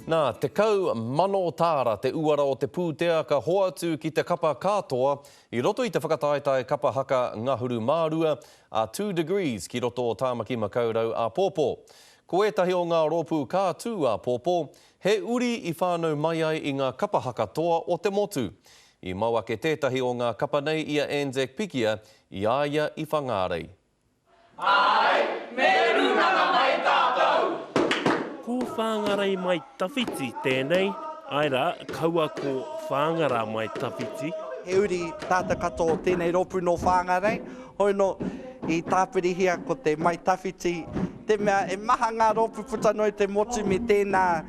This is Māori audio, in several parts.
Nā, te kau mano tāra te uara o te pūtea ka hoa atu ki te kapa katoa I roto I te whakataetae kapa haka ngahuru mārua a 2 degrees ki roto o Tāmaki Makaurau a Pōpō. Ko etahi o ngā rōpū kātū a Pōpō, he uri I whānau mai ai I ngā kapa haka toa o te motu. I maua ke tētahi o ngā kapa nei ia Anzac Pikia I aia I whangārei. Ai, me runanga mai tātou! Ko whāngarei mai tawhiti tēnei, aira kaua ko whāngara mai tawhiti. He uri tāta katoa tēnei rōpū no whāngarei, hoi no I tāpirihia ko te mai tawhiti, te mea e maha ngā rōpū putanoi te motu me tēnā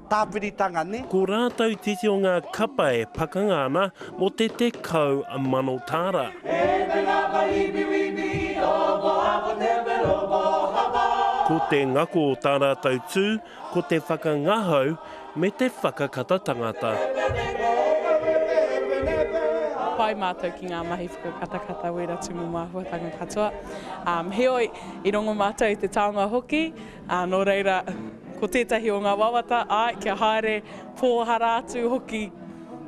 tāpiritanga ne. Ko rātou titi o ngā kapa e pakangana mo te kau mano tāra. Ko te ngako o tā rātou tū, ko te whakangahau me te whakakata tangata. Pai mātou ki ngā mahi whakakatakata wera tumu māhuatanga katoa. Heoi, I rongo mātou I te taonga hoki, nō reira, ko tētahi o ngā wawata, kia haere pōhara atu hoki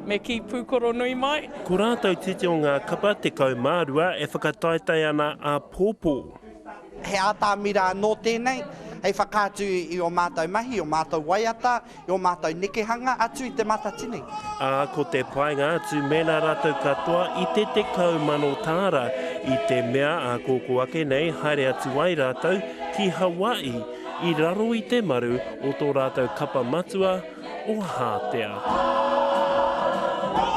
me ki pūkoro nui mai. Ko rātou titi o ngā kapa te kaumārua e whakataetai ana a Pōpō. He ātāmira no tēnei, hei whakātu I o mātou mahi, o mātou waiata, I o mātou nekehanga atu I te matatini. Ko te painga atu mena rātou katoa I te kaumano tāra I te mea a kōko ake nei haere atu ai rātou ki Hawaii I raro I te maru o tō rātou kapa matua o Hātea.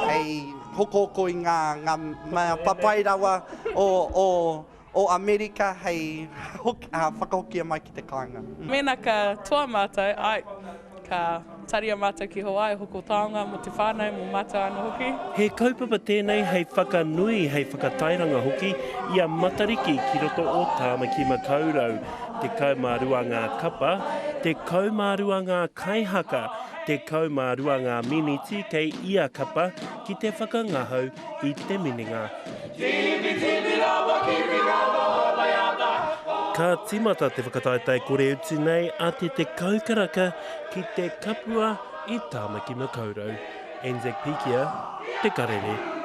Hei hokoko I ngā mea papairawa o Amerika hei whakahokia mai ki te kāinga. Mena ka toa mātou, ka taria mātou ki Hawaii, hoko taonga mo te whānau mo mātou ana hoki. He kaupapa tēnei hei whakanui hei whakatairanga hoki ia matariki ki roto o Tāmaki Makaurau. Te kaumārua ngā kapa, te kaumārua ngā kaihaka, te kaumārua ngā miniti kei ia kapa ki te whakangahau I te mininga. Ka timata te whakataetai kore utu nei a te kaukaraka ki te kapua I Tāmaki Makaurau. Anzac Pikia, Te Karere.